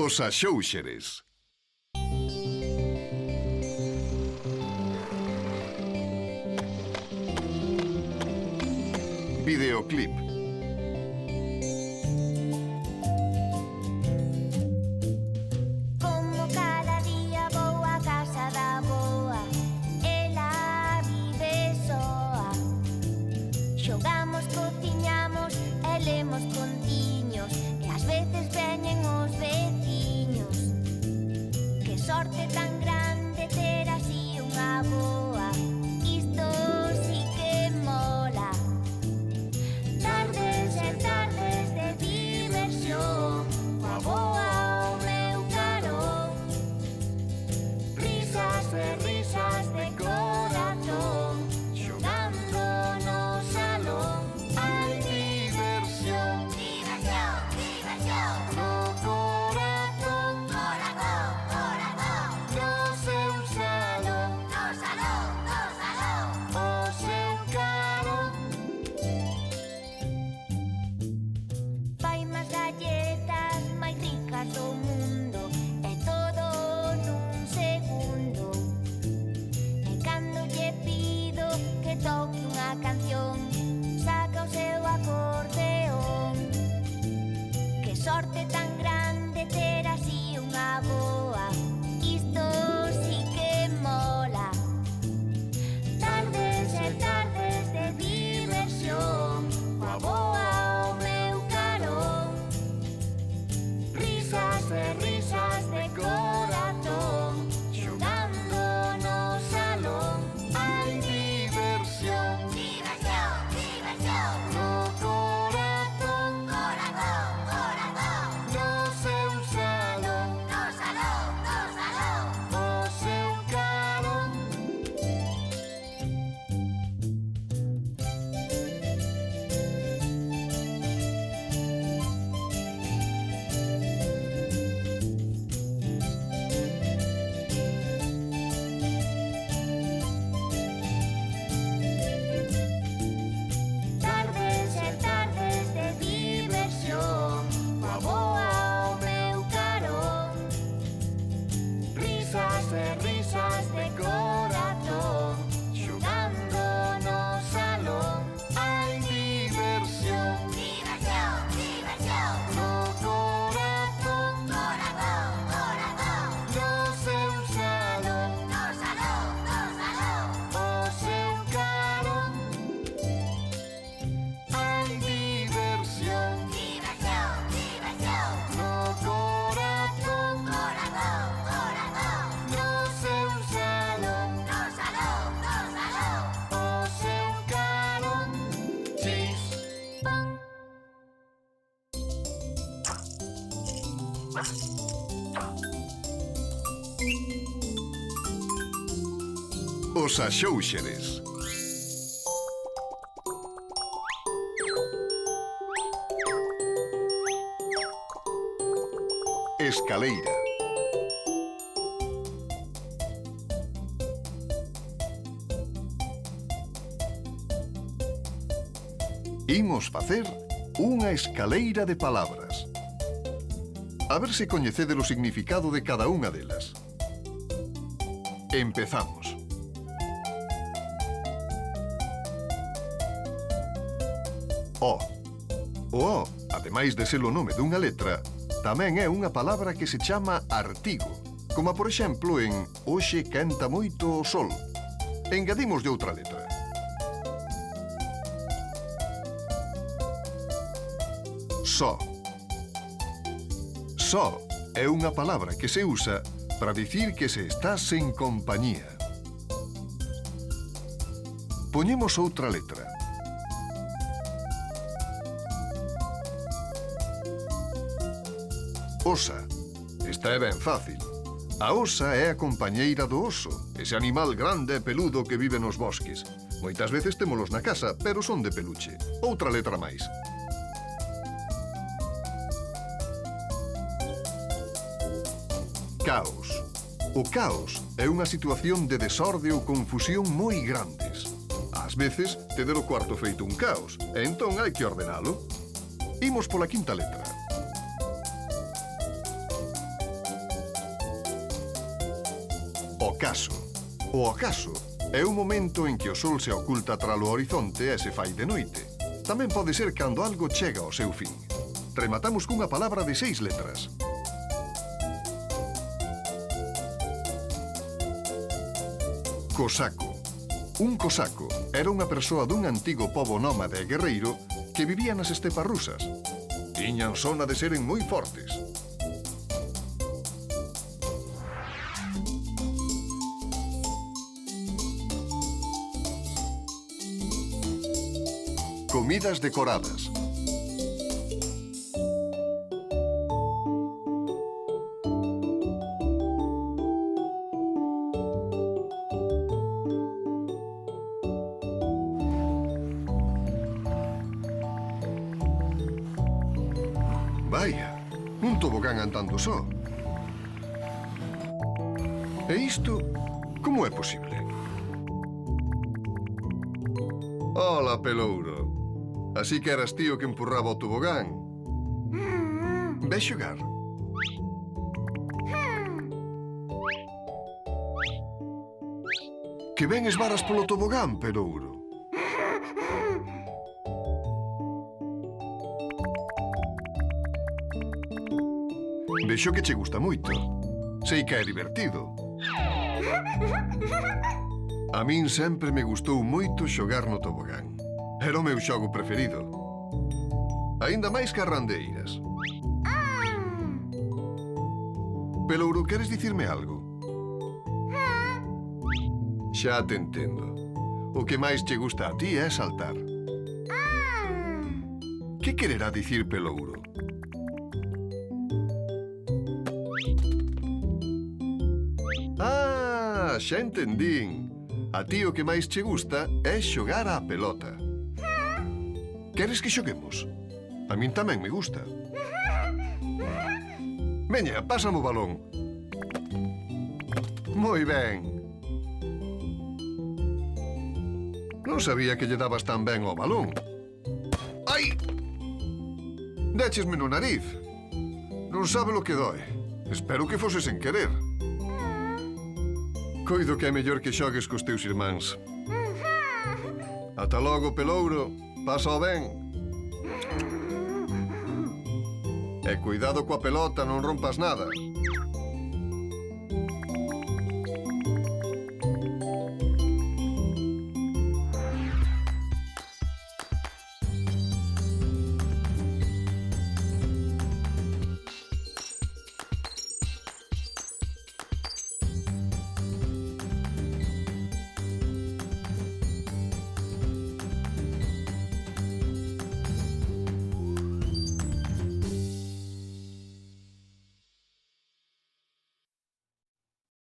Os Axóuxeres. Videoclip. Como cada día vou a casa da boa, ela vive soa. Xogamos, cociñamos e lemos contiños, e ás veces veñen os veciños. Que sorte tan grande ter así unha boa, isto sí que mola. Tardes e tardes de diversión, coa boa ao meu carón. Risas e risas de corazón, xogando no salón. Hai diversión, diversión, diversión, no corazón, corazón, corazón. No seu salón, no salón, no salón, o seu carón. Fai máis galletas máis ricas do mundo, e todo nun segundo. E cando lle pido que toque unha canción, saca o seu acordeón. Que sorte tan grande ter así unha boa, isto sí que mola. Tardes e tardes de diversión, coa boa ao meu carón. Risas e risas de corazón, xogando no salón. Hai diversión, diversión, diversión, no corazón, corazón, corazón. No seu salón, no salón, no salón, o seu carón. Tardes e tardes de diversión, coa boa ao meu carón. Risas e risas de corazón, xogando no salón. Hai diversión, diversión, diversión, no corazón, corazón, corazón. No seu salón, no salón, no salón, o seu carón. Hai diversión, diversión, diversión, no corazón, corazón, corazón. No seu salón, no salón, no salón, o seu carón. Chis, pon. Os Axóuxeres. Escaleira. Imos facer unha escaleira de palabras. A ver se coñecedes o significado de cada unha delas. Empezamos. O. O O, ademais de ser o nome dunha letra, tamén é unha palabra que se chama artigo, como por exemplo en hoxe quenta moito o sol. Engadimos de outra letra. Só. Só é unha palabra que se usa para dicir que se está sen compañía. Poñemos outra letra. Osa. Esta é ben fácil. A osa é a compañeira do oso, ese animal grande e peludo que vive nos bosques. Moitas veces témolos na casa, pero son de peluche. Outra letra máis. Caos. O caos é unha situación de desorde ou confusión moi grandes. Ás veces, tedes o cuarto feito un caos, e entón hai que ordenalo. Imos pola quinta letra. Ocaso. O ocaso é o momento en que o sol se oculta tralo horizonte e se fai de noite. Tamén pode ser cando algo chega ao seu fin. Rematamos cunha palabra de 6 letras. Cosaco. Un cosaco era unha persoa dun antigo pobo nómade e guerreiro que vivía nas estepas rusas. Tiñan sona de seren moi fortes. Comidas decoradas. Vaya, un tobogán andando só. E isto, como é posible? Ola, Pelouro. Así que eras tío que empurraba o tobogán. Ve xogar. Que ben esvaras polo tobogán, Pelouro. Vexo que che gusta moito. Sei que é divertido. A min sempre me gustou moito xogar no tobogán. Era o meu xogo preferido. Aínda máis que as randeiras. Pelouro, queres dicirme algo? Xa te entendo. O que máis che gusta a ti é saltar. Que quererá dicir Pelouro? Ah, xa entendín. A ti o que máis che gusta é xogar á pelota. Queres que xoguemos? A min tamén me gusta. Veña, pásame o balón. Moi ben. Non sabía que lle dabas tan ben ao balón. Ai! Déchesme no nariz. Non sabe lo que doe. Espero que fose sen querer. Coido que é mellor que xogues cos teus irmáns. Ata logo, Pelouro. Pásao ben. E cuidado coa pelota, non rompas nada.